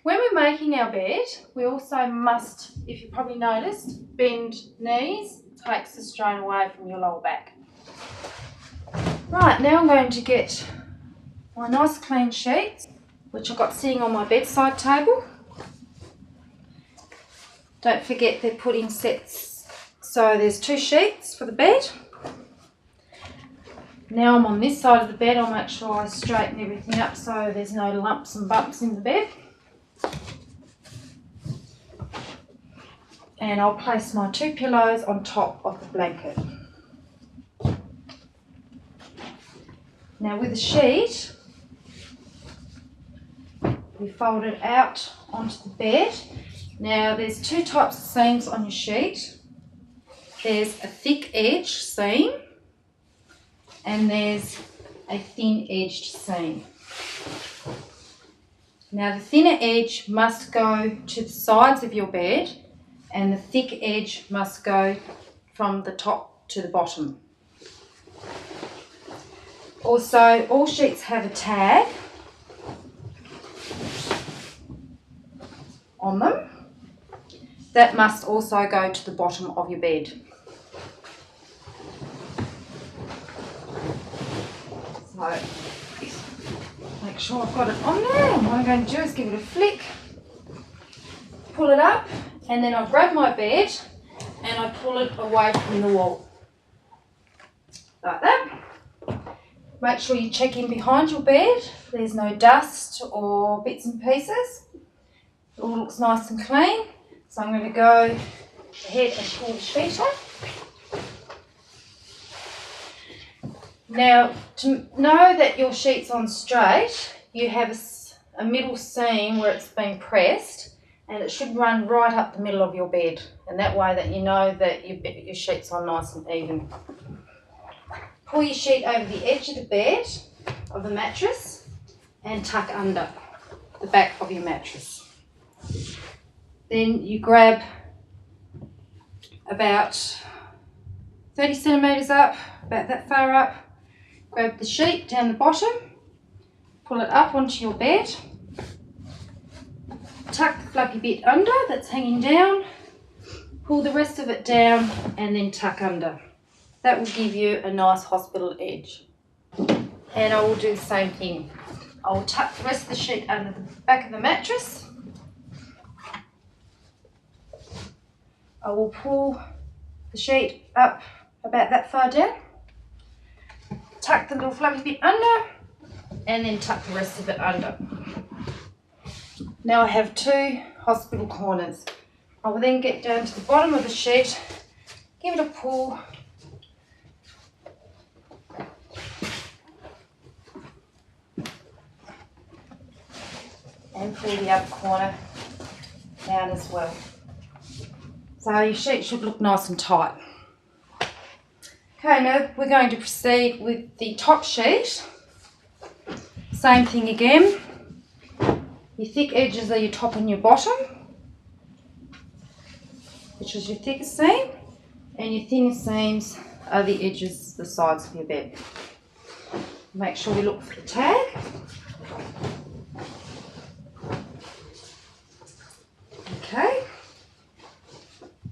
When we're making our bed, we also must, if you probably noticed, bend knees. It takes the strain away from your lower back. Right, now I'm going to get my nice clean sheets, which I've got sitting on my bedside table. Don't forget they're put in sets, so there's 2 sheets for the bed. Now I'm on this side of the bed. I'll make sure I straighten everything up so there's no lumps and bumps in the bed. And I'll place my 2 pillows on top of the blanket. Now with the sheet, we fold it out onto the bed. Now there's 2 types of seams on your sheet. There's a thick edge seam and there's a thin edged seam. Now the thinner edge must go to the sides of your bed and the thick edge must go from the top to the bottom. Also, all sheets have a tag on them. That must also go to the bottom of your bed. So, make sure I've got it on there. And what I'm going to do is give it a flick, pull it up, and then I grab my bed and I pull it away from the wall. Like that. Make sure you check in behind your bed. There's no dust or bits and pieces. It all looks nice and clean. So I'm going to go ahead and pull the sheet up. Now, to know that your sheet's on straight, you have a middle seam where it's been pressed, and it should run right up the middle of your bed. And that way that you know that your sheet's on nice and even. Pull your sheet over the edge of the bed, of the mattress, and tuck under the back of your mattress. Then you grab about 30 centimetres up, about that far up, grab the sheet down the bottom, pull it up onto your bed, tuck the fluffy bit under that's hanging down, pull the rest of it down and then tuck under. That will give you a nice hospital edge. And I will do the same thing. I will tuck the rest of the sheet under the back of the mattress. I will pull the sheet up about that far down, tuck the little fluffy bit under, and then tuck the rest of it under. Now I have 2 hospital corners. I will then get down to the bottom of the sheet, give it a pull, and pull the other corner down as well. So your sheet should look nice and tight. Okay, now we're going to proceed with the top sheet. Same thing again. Your thick edges are your top and your bottom, which is your thickest seam, and your thinner seams are the edges, the sides of your bed. Make sure we look for the tag. Okay.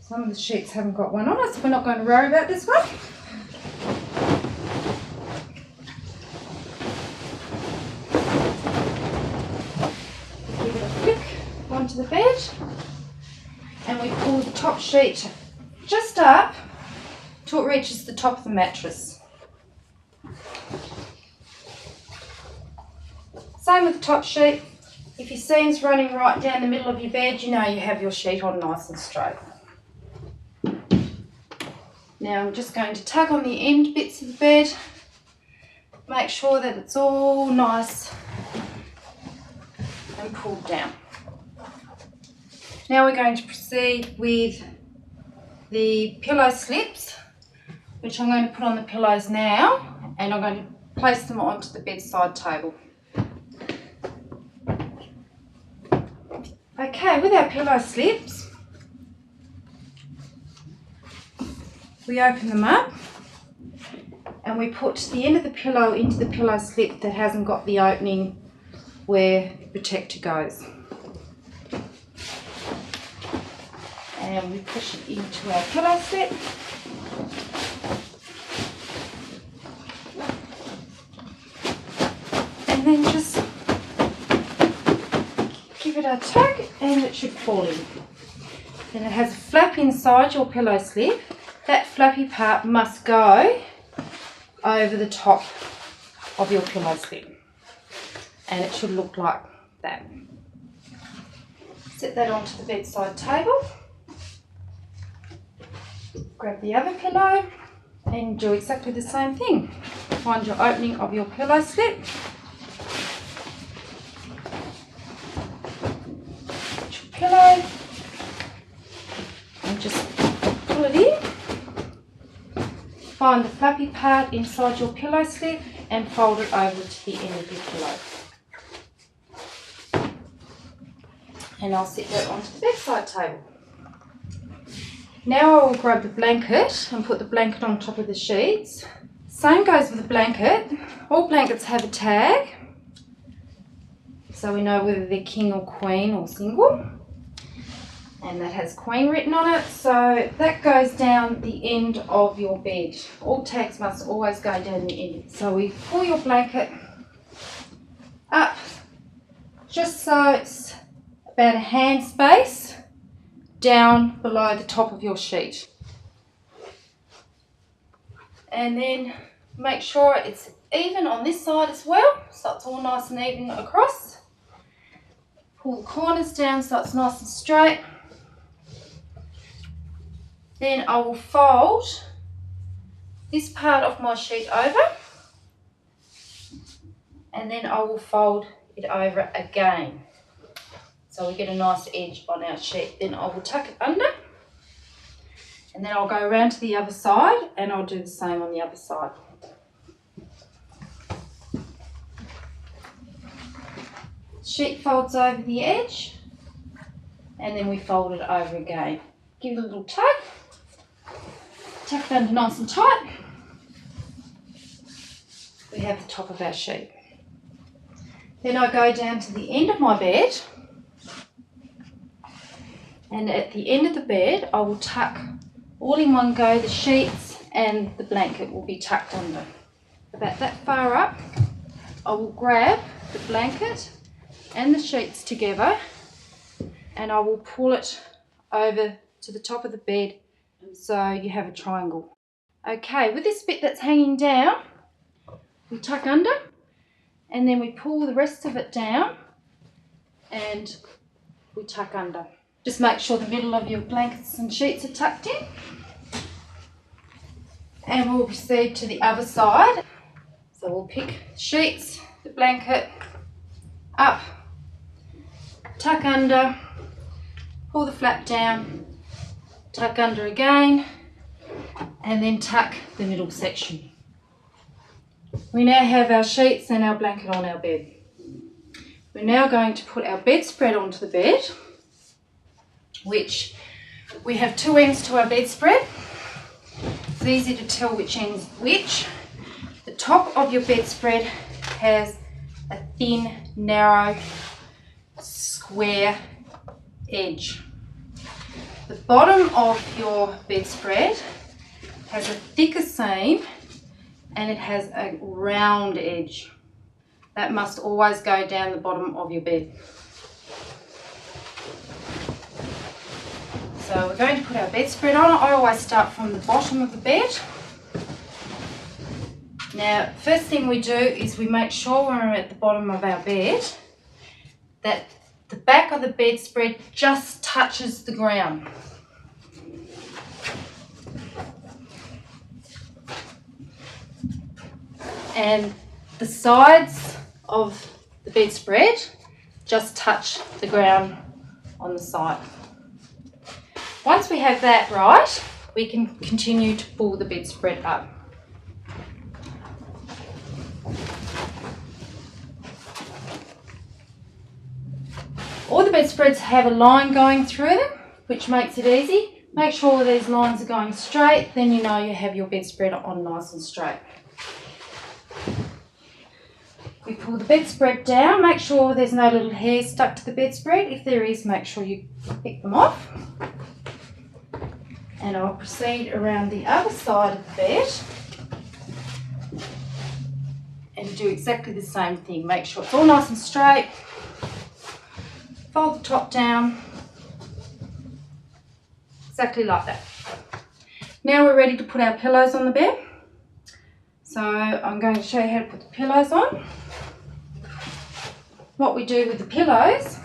Some of the sheets haven't got one on it, so we're not going to worry about this one. Give it a flick onto the bed, and we pull the top sheet just up till it reaches the top of the mattress. Same with the top sheet. If your seam's running right down the middle of your bed, you know you have your sheet on nice and straight. Now I'm just going to tug on the end bits of the bed, make sure that it's all nice and pulled down. Now we're going to proceed with the pillow slips, which I'm going to put on the pillows now, and I'm going to place them onto the bedside table. Okay, with our pillow slips, we open them up and we put the end of the pillow into the pillow slip that hasn't got the opening where the protector goes. and we push it into our pillow slip. And then just give it a tug and it should fall in. Then it has a flap inside your pillow slip. That flappy part must go over the top of your pillow slip. And it should look like that. Set that onto the bedside table. Grab the other pillow and do exactly the same thing. Find your opening of your pillow slip. Put your pillow and just pull it in. Find the flappy part inside your pillow slip and fold it over to the end of your pillow. And I'll set that onto the bedside table. Now I will grab the blanket and put the blanket on top of the sheets. Same goes with the blanket. All blankets have a tag, so we know whether they're king or queen or single. And that has queen written on it, so that goes down the end of your bed. All tags must always go down the end. So we pull your blanket up just so it's about a hand space down below the top of your sheet. And then make sure it's even on this side as well, so it's all nice and even across. Pull the corners down so it's nice and straight. Then I will fold this part of my sheet over, and then I will fold it over again. So we get a nice edge on our sheet. Then I will tuck it under, and then I'll go around to the other side and I'll do the same on the other side. Sheet folds over the edge, and then we fold it over again. Give it a little tug, tuck it under nice and tight. We have the top of our sheet. Then I go down to the end of my bed, and at the end of the bed I will tuck all in one go. The sheets and the blanket will be tucked under. About that far up, I will grab the blanket and the sheets together, and I will pull it over to the top of the bed so you have a triangle. Okay, with this bit that's hanging down, we tuck under, and then we pull the rest of it down and we tuck under. Just make sure the middle of your blankets and sheets are tucked in. And we'll proceed to the other side. So we'll pick the sheets, the blanket up, tuck under, pull the flap down, tuck under again, and then tuck the middle section. We now have our sheets and our blanket on our bed. We're now going to put our bedspread onto the bed, which we have two ends to our bedspread. It's easy to tell which end's which. The top of your bedspread has a thin, narrow, square edge. The bottom of your bedspread has a thicker seam and it has a round edge. That must always go down the bottom of your bed. So we're going to put our bedspread on. I always start from the bottom of the bed. Now, first thing we do is we make sure when we're at the bottom of our bed that the back of the bedspread just touches the ground. And the sides of the bedspread just touch the ground on the side. Once we have that right, we can continue to pull the bedspread up. All the bedspreads have a line going through them, which makes it easy. Make sure these lines are going straight, then you know you have your bedspread on nice and straight. We pull the bedspread down, make sure there's no little hairs stuck to the bedspread. If there is, make sure you pick them off. And I'll proceed around the other side of the bed and do exactly the same thing. Make sure it's all nice and straight. Fold the top down, exactly like that. Now we're ready to put our pillows on the bed. So I'm going to show you how to put the pillows on. What we do with the pillows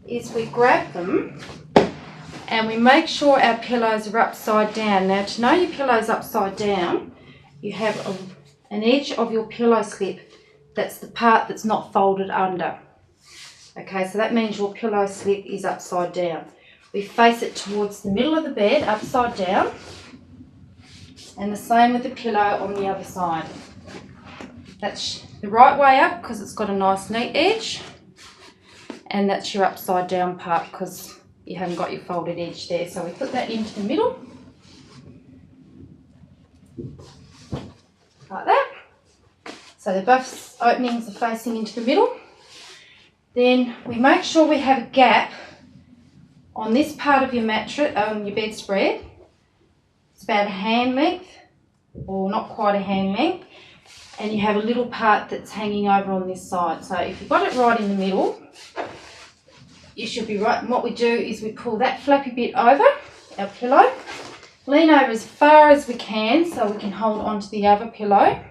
is we grab them and we make sure our pillows are upside down. Now, to know your pillow's upside down, you have an edge of your pillow slip. That's the part that's not folded under. Okay, so that means your pillow slip is upside down. We face it towards the middle of the bed, upside down, and the same with the pillow on the other side. That's the right way up because it's got a nice neat edge, and that's your upside down part because you haven't got your folded edge there. So we put that into the middle, like that. So the both openings are facing into the middle. Then we make sure we have a gap on this part of your mattress, your bedspread. It's about a hand length, or not quite a hand length, and you have a little part that's hanging over on this side. So if you've got it right in the middle, you should be right. And what we do is we pull that flappy bit over our pillow, lean over as far as we can so we can hold onto the other pillow,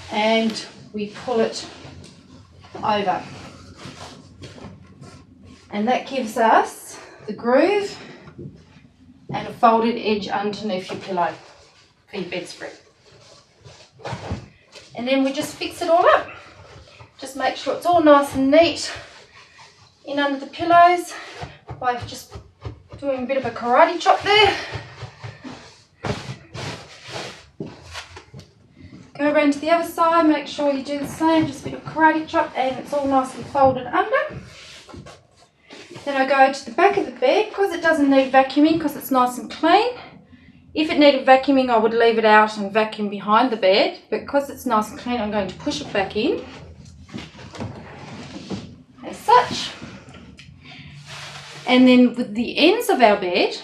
and we pull it over. And that gives us the groove and a folded edge underneath your pillow for your bedspread. And then we just fix it all up. Just make sure it's all nice and neat in under the pillows by just doing a bit of a karate chop there. Go around to the other side, make sure you do the same, just a bit of karate chop, and it's all nicely folded under. Then I go to the back of the bed because it doesn't need vacuuming because it's nice and clean. If it needed vacuuming, I would leave it out and vacuum behind the bed, but because it's nice and clean, I'm going to push it back in as such. And then with the ends of our bed,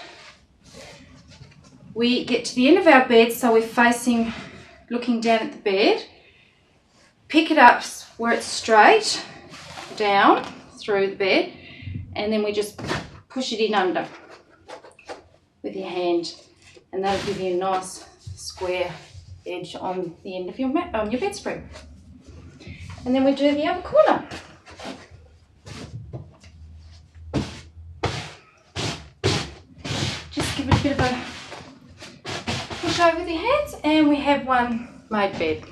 we get to the end of our bed, so we're facing, looking down at the bed, pick it up where it's straight down through the bed, and then we just push it in under with your hand, and that'll give you a nice square edge on the end of your your bedspread. And then we do the other corner. Just give it a bit of a push over with your hands, and we have one made bed.